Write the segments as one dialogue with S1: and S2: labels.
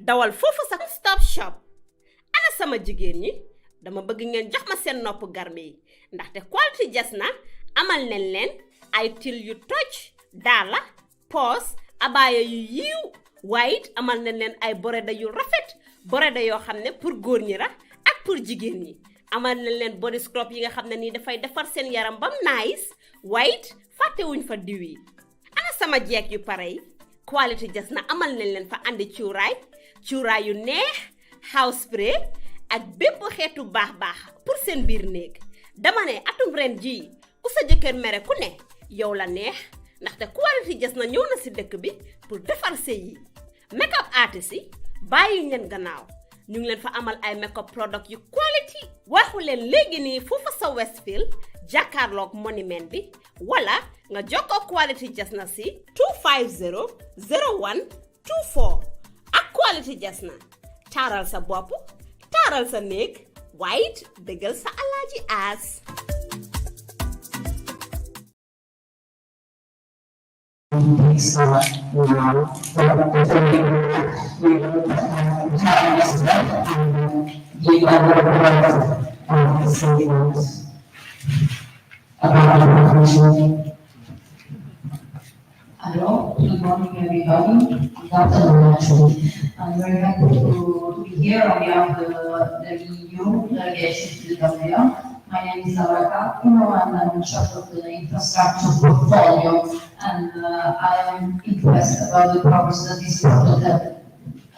S1: dawal foofu sa stop shop. Ana sama jigéen ñi dama bëgg ngeen jox ma seen nopp garme yi ndaxte quality jasna amal nañ leen ay til yu toj daala poos abaaya yu yiiw waaye it amal nañ leen ay boreda yu rafet boreda yoo xam ne pour góor ñi la ak pour jigéen ñi amal nañ leen body scrub yi nga xam ne nii dafay defar seen yaram bam nice waaye it fàttewuñ fa diw yi ana sama jeeg yu pare yi quality jasna amal nañ leen fa andi cuuraay yu neex house spray ak bépp xeetu baax pour seen biir néeg dama ne atum ren jii ku sa jëkkër mere ku ne yow la neex ndaxte quality jasna ñëw na si dëkk bi pour defar sëy yi make-up artist yi bàyyi leen gannaaw ñu ngi leen fa amal ay make-up product yu quality waxu leen léegi nii foofa sa Westfield jàkkaarloog monument bi wala nga jokkoo quality jasna si 250 01 24 ak quality jasna taaral sa bopp taaral sa néeg waaye it dëggal sa alaaji aas
S2: Hello, good morning everybody. Good afternoon actually. I'm very happy to be here on behalf of the EU delegation to the Gambia. My name is Laura Capino and I'm in charge of the infrastructure portfolio and I am impressed about the progress that this project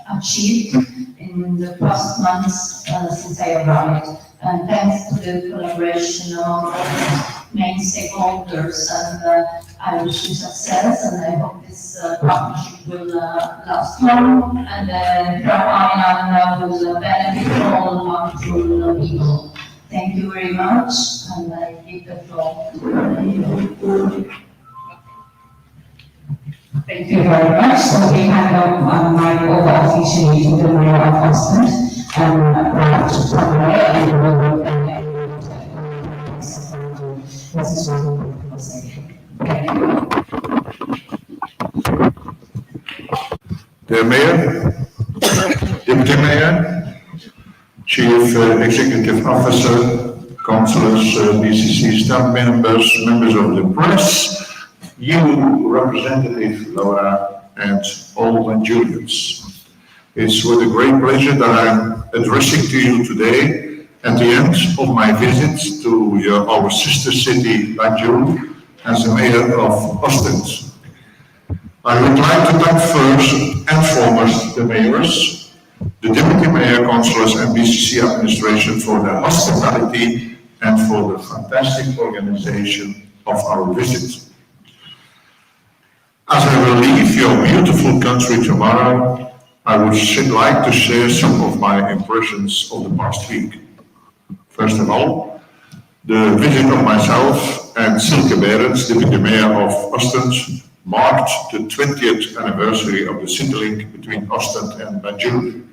S2: has achieved in the past months since I arrived. And thanks to the collaboration of main stakeholders and I wish you success and I hope this partnership will last long and Praia will benefit all Manchurian people. Thank you very much and I give the floor.
S3: Thank you very much. So we have my co-officially to the Mayor of Austin and
S4: the Mayor, Deputy Mayor, Chief Executive Officer, Councillors, BCC staff members, members of the press, you, Representative Laura, and all Nigerians. It's with a great pleasure that I'm addressing to you today at the end of my visit to our sister city, Banjul, as the Mayor of Ostend. I would like to thank first and foremost the mayors, the Deputy Mayor, Councillors and BCC administration for their hospitality and for the fantastic organization of our visit. As I will leave your beautiful country tomorrow, I would like to share some of my impressions of the past week. First of all, the visit of myself and Silke Berends, Deputy Mayor of Ostend, marked the 20th anniversary of the city link between Ostend and Banjul.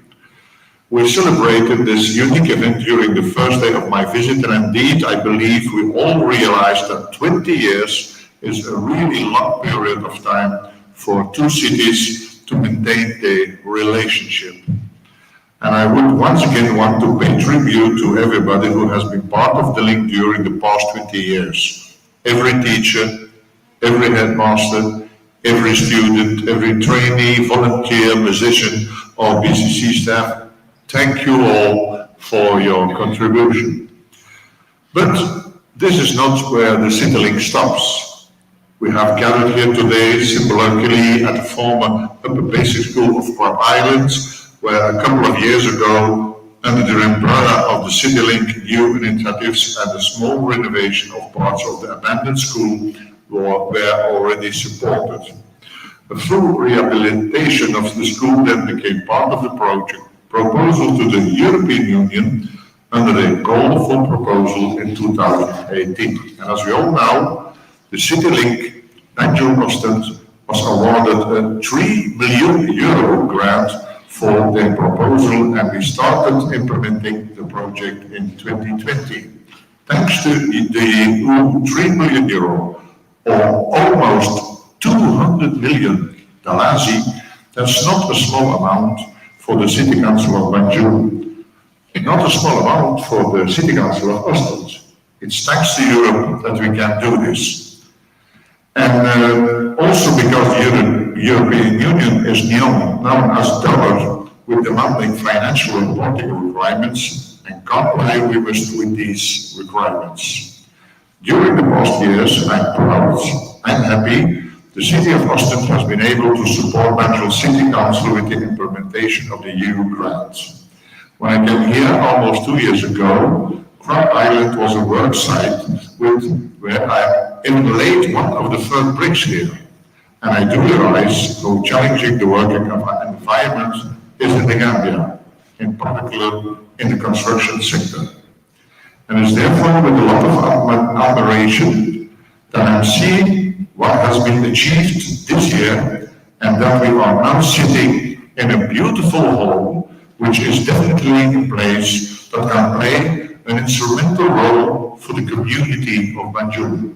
S4: We celebrated this unique event during the first day of my visit, and indeed I believe we all realized that 20 years is a really long period of time for two cities to maintain their relationship. And I would once again want to pay tribute to everybody who has been part of the link during the past 20 years. Every teacher, every headmaster, every student, every trainee, volunteer, musician, or BCC staff, thank you all for your contribution. But this is not where the city link stops. We have gathered here today symbolically at the former Upper Basic School of Crab Islands, where a couple of years ago, under the umbrella of the City Link new initiatives and a small renovation of parts of the abandoned school were already supported. A full rehabilitation of the school then became part of the project proposal to the European Union under a call for proposal in 2018. And as we all know, the City Link Banjul Ostend was awarded a €3 million grant for their proposal, and we started implementing the project in 2020. Thanks to the EU €3 million, or almost 200 million Dalazi, that's not a small amount for the City Council of Banjul. Not a small amount for the City Council of Ostend. It's thanks to Europe that we can do this. And also because the European Union is known as donor with demanding financial reporting requirements and comply with these requirements. During the past years, I'm proud and happy the City of Ostend has been able to support Banjul City Council with the implementation of the EU grants. When I came here almost 2 years ago, Crab Island was a work site where I laid one of the first bricks here. And I do realize how challenging the working environment is in the Gambia, in particular in the construction sector. And it's therefore with a lot of admiration that I'm seeing what has been achieved this year, and that we are now sitting in a beautiful hall, which is definitely a place that can play an instrumental role for the community of Banjul.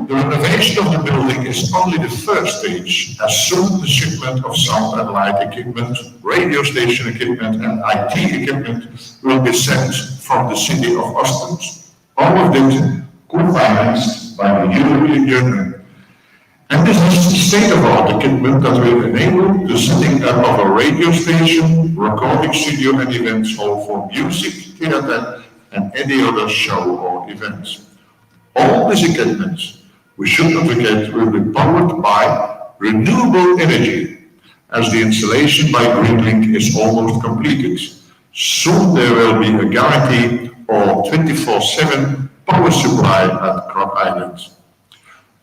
S4: The renovation of the building is only the first stage. As soon the shipment of sound and light equipment, radio station equipment, and IT equipment will be sent from the city of Ostend, all of it co-financed by the European Union. And this is state-of-the-art equipment that will enable the setting up of a radio station, recording studio and events hall for music, theater, and any other show or events. All this equipment, we should not forget, will be powered by renewable energy, as the installation by Greenlink is almost completed. Soon there will be a guarantee of 24/7 power supply at Crab Island.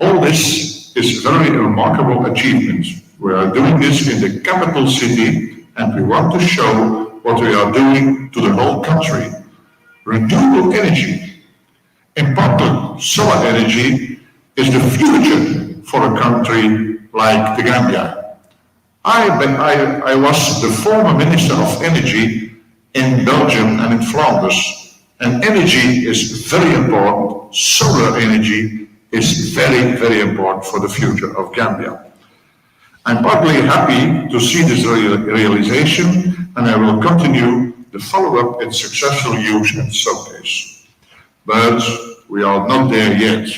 S4: All this is a very remarkable achievement. We are doing this in the capital city, and we want to show what we are doing to the whole country. Renewable energy, in particular solar energy, is the future for a country like the Gambia. I was the former Minister of Energy in Belgium and in Flanders, and energy is very important. Solar energy is very, very important for the future of Gambia. I'm partly happy to see this realization, and I will continue the follow-up in successful use and showcase. But we are not there yet.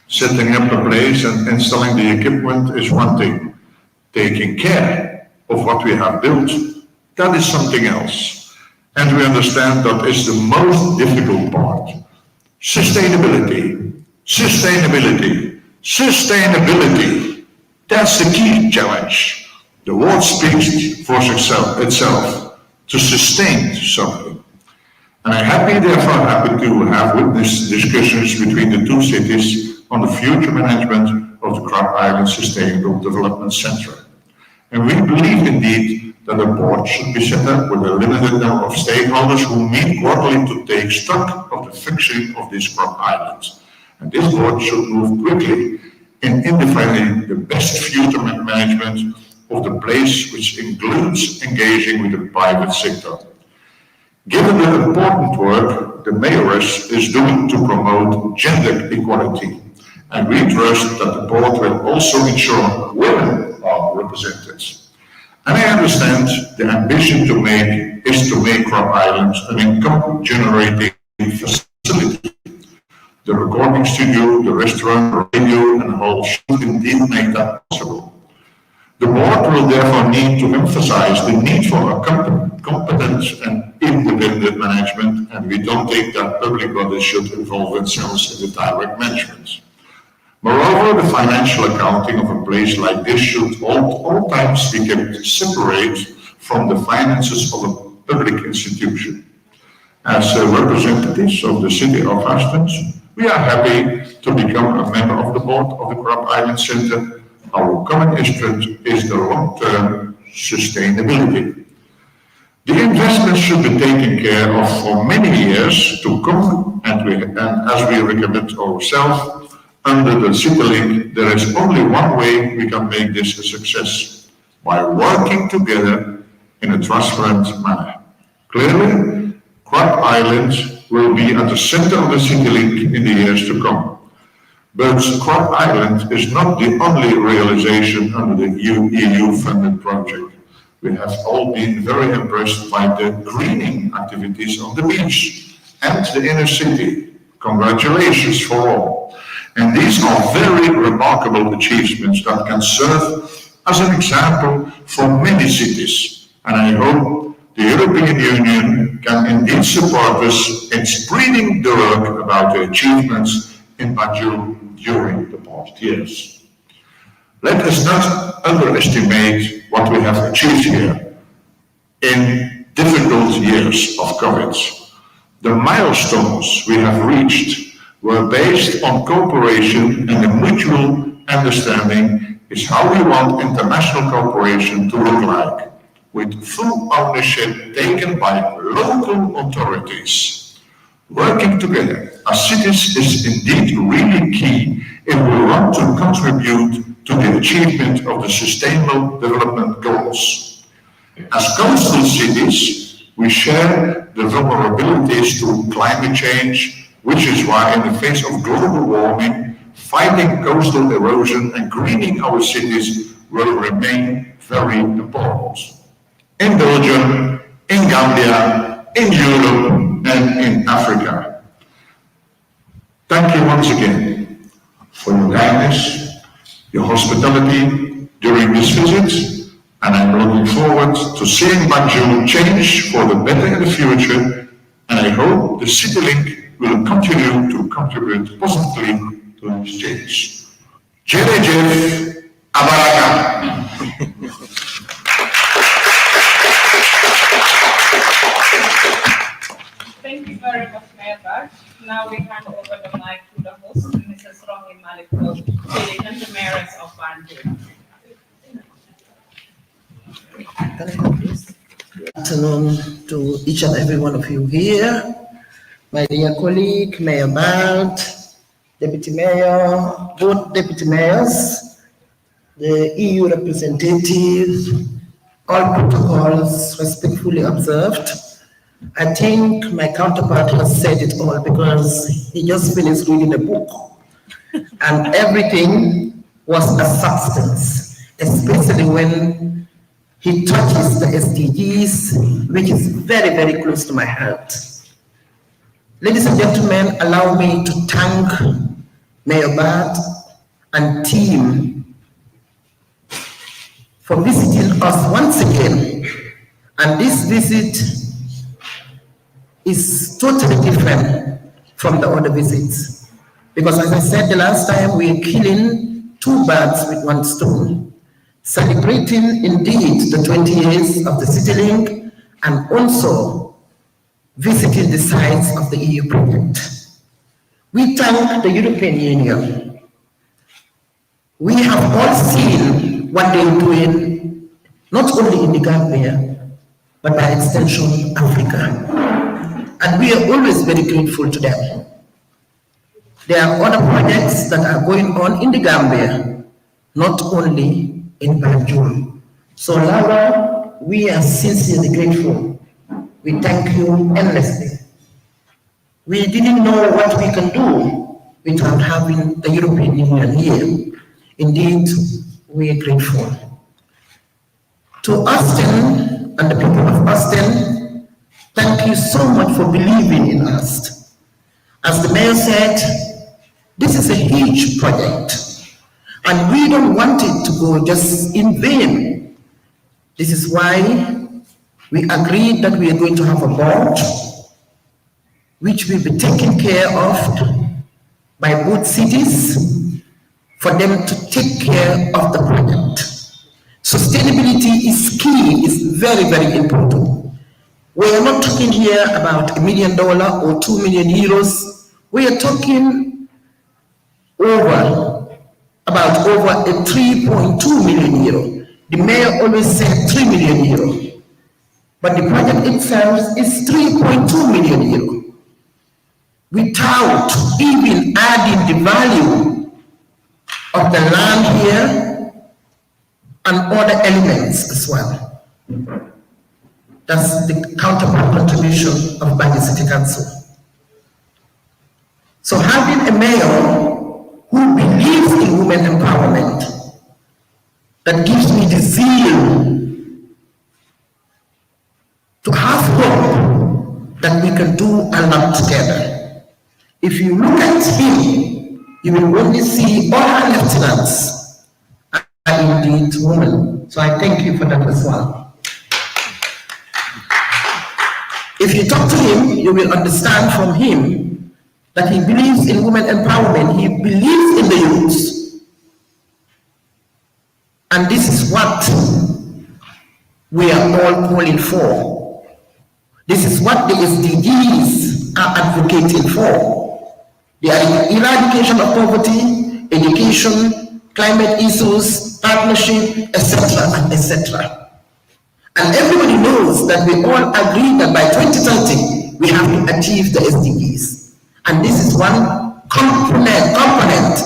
S4: Setting up a place and installing the equipment is one thing. Taking care of what we have built, that is something else. And we understand that is the most difficult part. Sustainability. Sustainability, sustainability, that's the key challenge. The word speaks for itself, to sustain something. And I'm happy to have witnessed discussions between the two cities on the future management of the Crab Island Sustainable Development Center. And we believe indeed that a board should be set up with a limited number of stakeholders who meet quarterly to take stock of the functioning of this Crab Island. And this board should move quickly in defining the best future management of the place, which includes engaging with the private sector. Given the important work the mayoress is doing to promote gender equality, and we trust that the board will also ensure women are represented. And I understand the ambition is to make Crab Island an income-generating facility. The recording studio, the restaurant, the radio, and hall should indeed make that possible. The board will therefore need to emphasize the need for a competent and independent management, and we don't think that public bodies should involve themselves in the direct management. Moreover, the financial accounting of a place like this should all times be kept separate from the finances of a public institution. As representatives of the city of Ostend, we are happy to become a member of the board of the Crab Island Center. Our common interest is the long-term sustainability. The investment should be taken care of for many years to come, and as we recommend ourselves, under the City Link, there is only one way we can make this a success: by working together in a transparent manner. Clearly, Crab Island will be at the center of the City Link in the years to come. But Crab Island is not the only realization under the EU-funded project. We have all been very impressed by the greening activities on the beach and the inner city. Congratulations for all. And these are very remarkable achievements that can serve as an example for many cities. And I hope the European Union can indeed support us in spreading the word about the achievements in Banjul during the past years. Let us not underestimate what we have achieved here in difficult years of COVID. The milestones we have reached were based on cooperation and a mutual understanding is how we want international cooperation to look like, with full ownership taken by local authorities. Working together as cities is indeed really key if we want to contribute to the achievement of the Sustainable Development Goals. As coastal cities, we share the vulnerabilities to climate change, which is why in the face of global warming, fighting coastal erosion and greening our cities will remain very important. In Belgium, in Gambia, in Europe, and in Africa. Thank you once again for your kindness, your hospitality during this visit, and I'm looking forward to seeing Banjul change for the better in the future, and I hope the CityLink will continue to contribute positively to this change. Jerejef Abaraka.
S5: Thank you very much, Mayor Bach. Now we hand over the mic to the host, Mrs. Rohey Malick Lowe, the Mayoress of Banjul.
S6: Good afternoon to each and every one of you here. My dear colleague, Mayor Balt, Deputy Mayor, both Deputy Mayors, the EU representative, all protocols respectfully observed. I think my counterpart has said it all because he just finished reading a book and everything was a substance, especially when he touches the SDGs, which is very, very close to my heart. Ladies and gentlemen, allow me to thank Mayor Bart and team for visiting us once again. And this visit is totally different from the other visits. Because as I said the last time, we're killing two birds with one stone, celebrating indeed the 20 years of the CityLink and also visiting the sites of the EU project. We thank the European Union. We have all seen what they're doing, not only in the Gambia, but by extension, Africa. And we are always very grateful to them. There are other projects that are going on in the Gambia, not only in Banjul. So Laura, we are sincerely grateful. We thank you endlessly. We didn't know what we can do without having the European Union here. Indeed, we are grateful. To Austin and the people of Austin, thank you so much for believing in us. As the mayor said, this is a huge project, and we don't want it to go just in vain. This is why we agreed that we are going to have a board which will be taken care of by both cities for them to take care of the project. Sustainability is key, is very, very important. We are not talking here about $1 million or 2 million euros. We are talking about over a 3.2 million euro. The mayor always said 3 million euro, but the project itself is 3.2 million euro, without even adding the value of the land here and other elements as well. That's the counterpart contribution of Banjul City Council. So having a mayor who believes in women empowerment, that gives me the zeal to have hope that we can do a lot together. If you look at him, you will only see all our lieutenants are indeed women. So I thank you for that as well. If you talk to him, you will understand from him that he believes in women empowerment. He believes in the youth. And this is what we are all calling for. This is what the SDGs are advocating for. The eradication of poverty, education, climate issues, partnership, etc. and etc. And everybody knows that we all agree that by 2030, we have to achieve the SDGs. And this is one component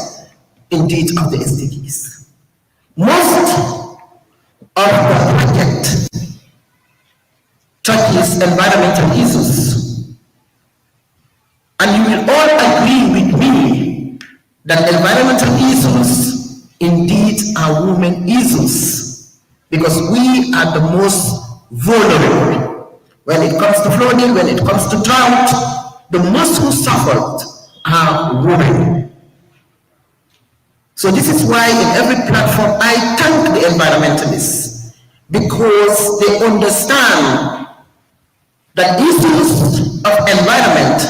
S6: indeed of the SDGs. Most of the project touches environmental issues. And you will all agree with me that environmental issues indeed are women issues, because we are the most vulnerable. When it comes to flooding, when it comes to drought, the most who suffered are women. So this is why in every platform I thank the environmentalists, because they understand that issues of environment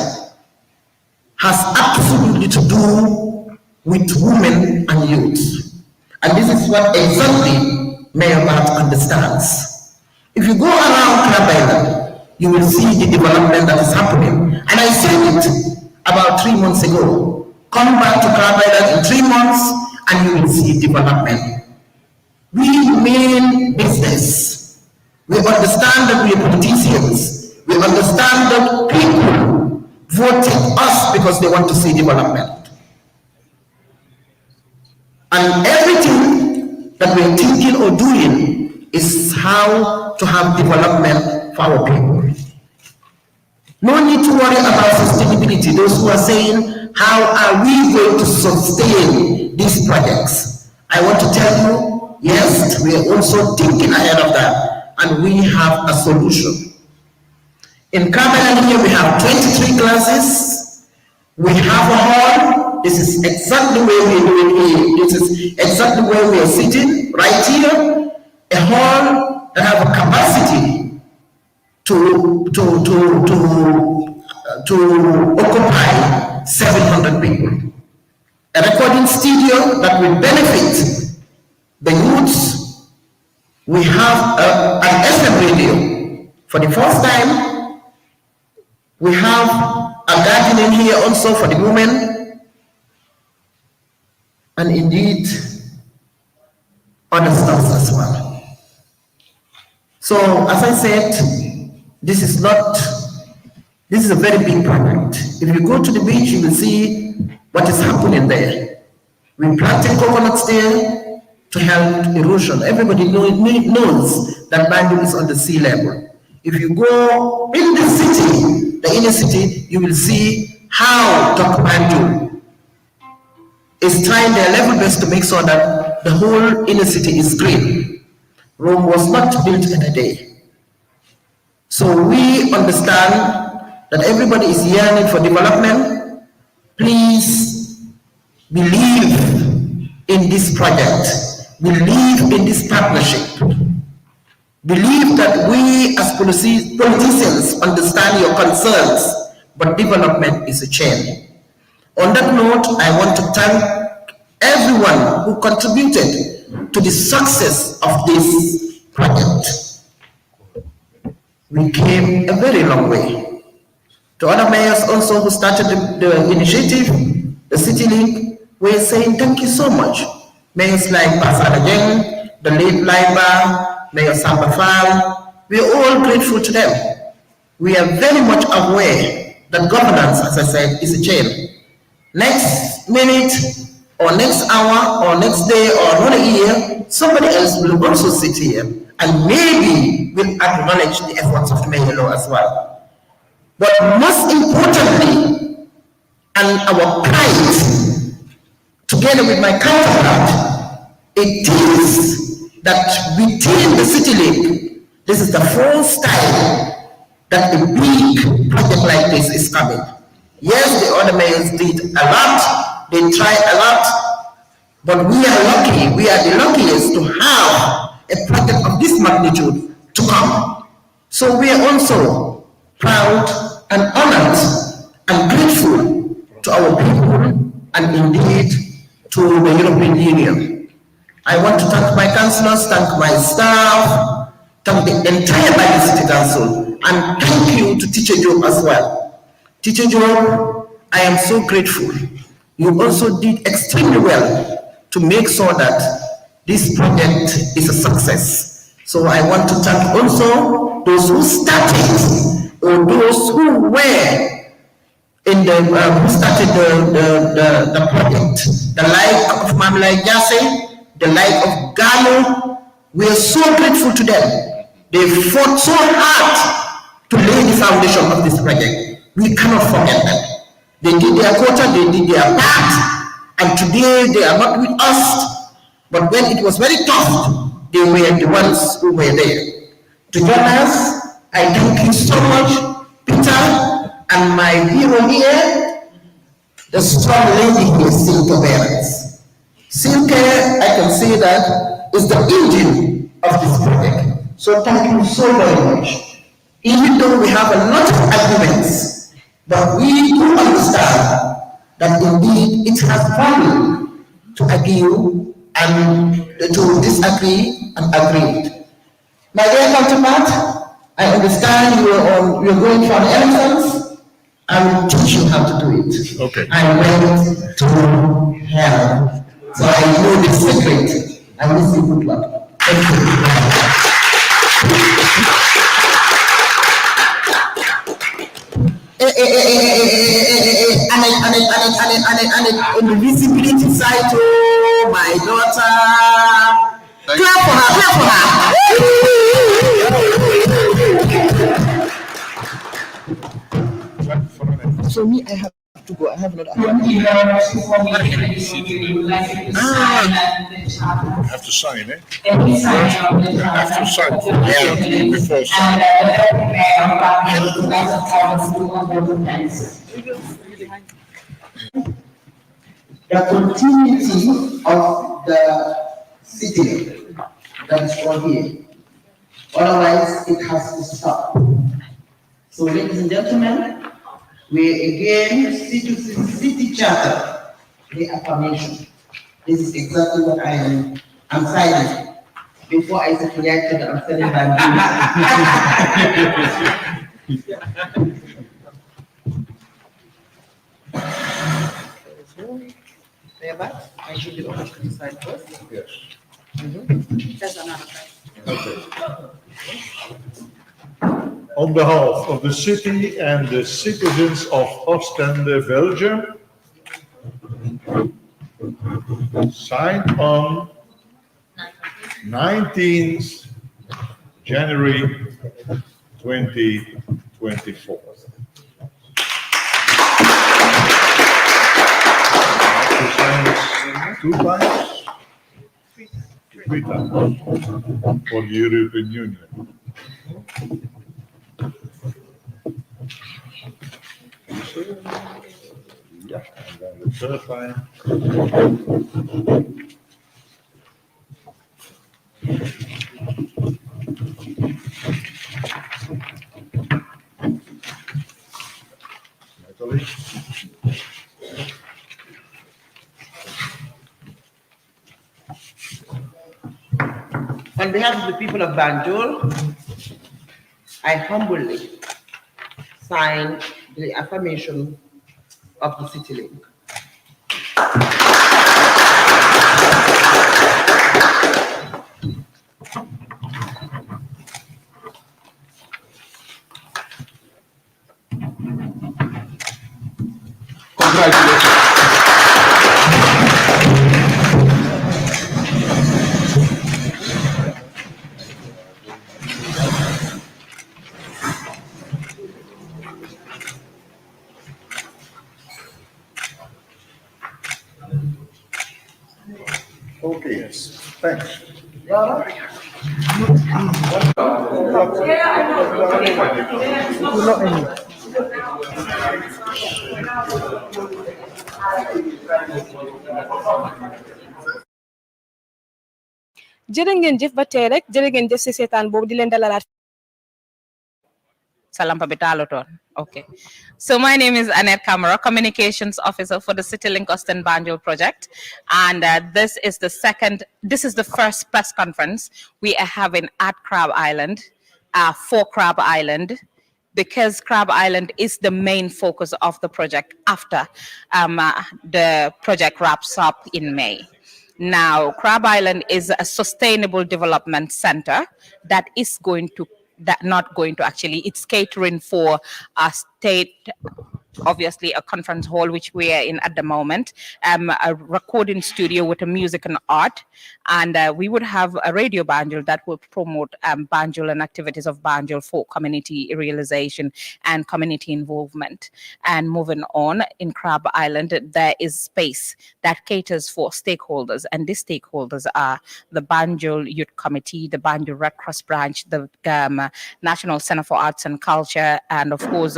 S6: has absolutely to do with women and youth. And this is what exactly Mayor Bart understands. If you go around Crab Island, you will see the development that is happening. And I said it about 3 months ago. Come back to Crab Island in 3 months and you will see development. We mean business. We understand that we are politicians. We understand that people voted us because they want to see development. And everything that we're thinking or doing is how to have development for our people. No need to worry about sustainability. Those who are saying, how are we going to sustain these projects? I want to tell you, yes, we are also thinking ahead of that, and we have a solution. In Carmel here, we have 23 classes. We have a hall. This is exactly where we are doing here. This is exactly where we are sitting, right here. A hall that have a capacity to occupy 700 people. A recording studio that will benefit the youths. We have an FM radio. For the first time, we have a gardening here also for the women. And indeed, other stuff as well. So, as I said, this is a very big project. If you go to the beach, you will see what is happening there. We planted coconuts there to help erosion. Everybody knows that Banjul is on the sea level. If you go in the city, the inner city, you will see how Banjul is trying their level best to make sure that the whole inner city is green. Rome was not built in a day. So we understand that everybody is yearning for development. Please believe in this project. Believe in this partnership. Believe that we as politicians understand your concerns, but development is a chain. On that note, I want to thank everyone who contributed to the success of this project. We came a very long way. To other mayors also who started the initiative, the City League, we're saying thank you so much. Mayors like Pasada Jeng, the late Laiba, Mayor Samba Fall, we're all grateful to them. We are very much aware that governance, as I said, is a chain. Next minute, or next hour, or next day, or another year, somebody else will also sit here and maybe will acknowledge the efforts of Mayor Lowe as well. But most importantly, and our pride, together with my counterpart, it is that within the City League, this is the first time that a big project like this is coming. Yes, the other mayors did a lot, they tried a lot, but we are lucky, we are the luckiest to have a project of this magnitude to come. So we are also proud and honored and grateful to our people and indeed to the European Union. I want to thank my councillors, thank my staff, thank the entire Bali City Council, and thank you to Teacher Job as well. Teacher Job, I am so grateful. You also did extremely well to make sure that this project is a success. So I want to thank also those who started or those who were in the who started the project. The like of Mamla Jase, the like of Galo, we are so grateful to them. They fought so hard to lay the foundation of this project. We cannot forget them. They did their quota, they did their part, and today they are not with us. But when it was very tough, they were the ones who were there. To join us, I thank you so much, Peter, and my hero here, the strong lady here, Silke Berens. Silke, I can say that, is the engine of this project. So thank you so very much. Even though we have a lot of arguments, but we do understand that indeed it has value to argue and to disagree and agree. My dear counterpart, I understand you're going for the elections. I will teach you how to do it.
S4: Okay.
S6: I went to hell, so I know the secret. I wish you good luck. Thank you. On the visibility side, oh my daughter. Clap for her, clap for her. So me, I have to go. I have another appointment.
S4: You have to sign, eh? You have to sign before sign.
S6: The continuity of the city that is from here. Otherwise, it has to stop. So, ladies and gentlemen, we again see to city charter, the affirmation. This is exactly what I'm signing. Before I said reacted, I'm telling I should be over to the side first.
S4: Yes.
S6: That's another side.
S4: Okay. On behalf of the city and the citizens of Ostende, Belgium, signed on 19th January 2024. To sign this 2 times? 3 times for the European Union. Yeah, and then the third time. Natalie?
S6: On behalf of the people of Banjul, I humbly sign the affirmation of the city link.
S4: Congratulations. Okay, yes, thanks.
S6: Yeah.
S7: jërë ngeen jëf ba tey rek jërë ngeen jëf si seetaan boobu di leen dalalaat.
S8: Salampa Bitaloton. Okay. So my name is Annette Kamara, Communications Officer for the CityLink Austin Banjul project. And this is the first press conference we are having at Crab Island, for Crab Island, because Crab Island is the main focus of the project after the project wraps up in May. Now, Crab Island is a sustainable development center that is it's catering for a state, obviously a conference hall, which we are in at the moment, a recording studio with a music and art, and we would have a radio Banjul that will promote Banjul and activities of Banjul for community realization and community involvement. And moving on, in Crab Island, there is space that caters for stakeholders, and these stakeholders are the Banjul Youth Committee, the Banjul Red Cross branch, the National Center for Arts and Culture, and of course,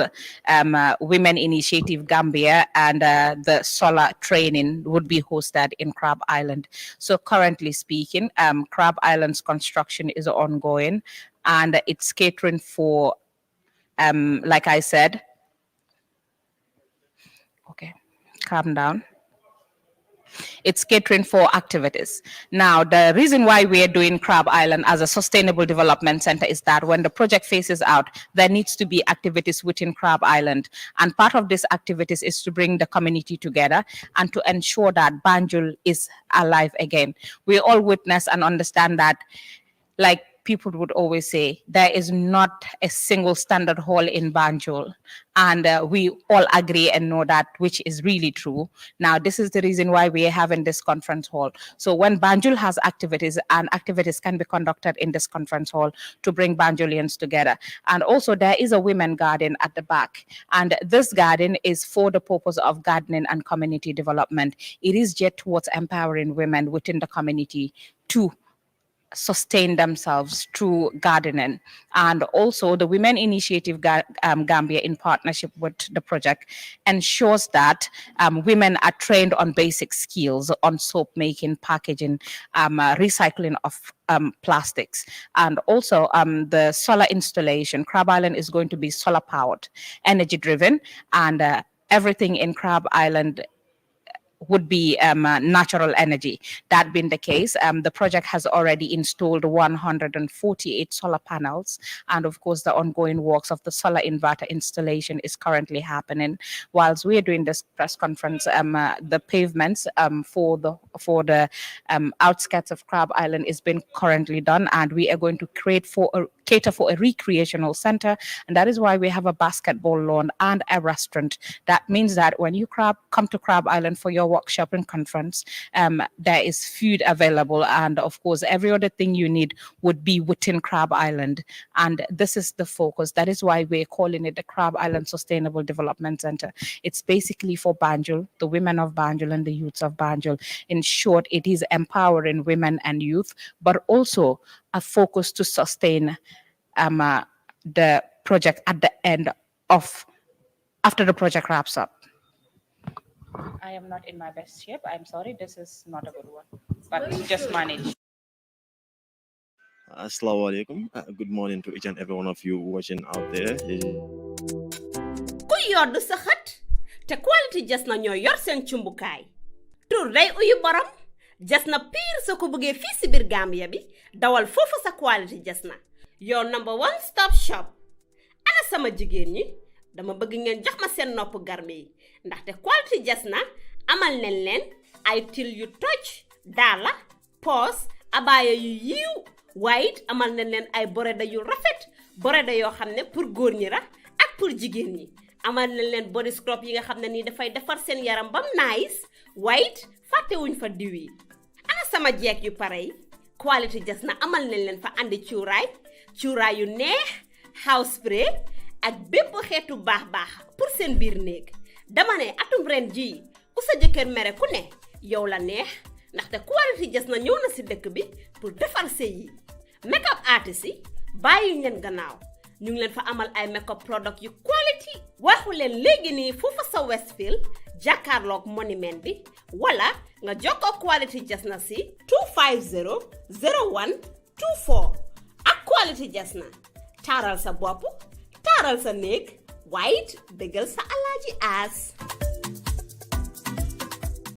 S8: Women Initiative Gambia, and the solar training would be hosted in Crab Island. So currently speaking, Crab Island's construction is ongoing, and it's catering for, like I said, okay, calm down. It's catering for activities. Now, the reason why we are doing Crab Island as a sustainable development center is that when the project phases out, there needs to be activities within Crab Island. And part of these activities is to bring the community together and to ensure that Banjul is alive again. We all witness and understand that, like people would always say, there is not a single standard hall in Banjul. And we all agree and know that, which is really true. Now, this is the reason why we are having this conference hall. So when Banjul has activities, and activities can be conducted in this conference hall to bring Banjulians together. And also there is a women garden at the back. And this garden is for the purpose of gardening and community development. It is geared towards empowering women within the community to sustain themselves through gardening. And also the Women Initiative Gambia, in partnership with the project, ensures that women are trained on basic skills on soap making, packaging, recycling of plastics. And also the solar installation. Crab Island is going to be solar powered, energy driven, and everything in Crab Island would be natural energy. That being the case, the project has already installed 148 solar panels, and of course the ongoing works of the solar inverter installation is currently happening. Whilst we are doing this press conference, the pavements for the outskirts of Crab Island is being currently done, and we are going to cater for a recreational center, and that is why we have a basketball lawn and a restaurant. That means that when you come to Crab Island for your workshop and conference, there is food available, and of course every other thing you need would be within Crab Island. And this is the focus. That is why we're calling it the Crab Island Sustainable Development Center. It's basically for Banjul, the women of Banjul and the youths of Banjul. In short, it is empowering women and youth, but also a focus to sustain the project at the end of, after the project wraps up. I am not in my best shape. I'm sorry, this is not a good one, but just manage.
S9: Assalamu alaikum. Good morning to each and every one of you watching out there.
S1: Ku yoddu sa xat te quality jas na ñoo yor seen cumbukaay tur day uyu borom jas na pire sa ko bëggee fii si biir Gambia bi dawal foofu sa quality jas na your number one stop shop. Ana sama jigéen ñi dama bëgg ngeen jox ma seen nopp garme yi ndaxte quality jas na amal nañ leen ay til yu toj daala poos abaya yu yiiw waaye it amal nañ leen ay boreda yu rafet boreda yoo xam ne pour góor ñi la ak pour jigéen ñi. Amal nañ leen body scrub yi nga xam ne nii dafay defar seen yaram bam nice waaye it fàttewuñ fa diw yi. Ana sama jeeg yu pare yi quality jas na amal nañ leen fa andi cuuraay yu neex house spray ak bépp xeetu baax pour seen biir néeg. Dama ne atum ren ji ku sa jëkkër mere ku ne yow la neex ndaxte quality jas na ñëw na si dëkk bi pour defar sëy yi. makeup artist yi bàyyi leen gannaaw ñu ngi leen fa amal ay makeup product yu quality waxu leen léegi nii foofa sa Westfield jàkkaarloog monument bi wala nga jokkoo Quality Jasna si 250 0124 ak Quality Jasna taaral sa bopp taaral sa néeg waaye it bégal sa alaaji aas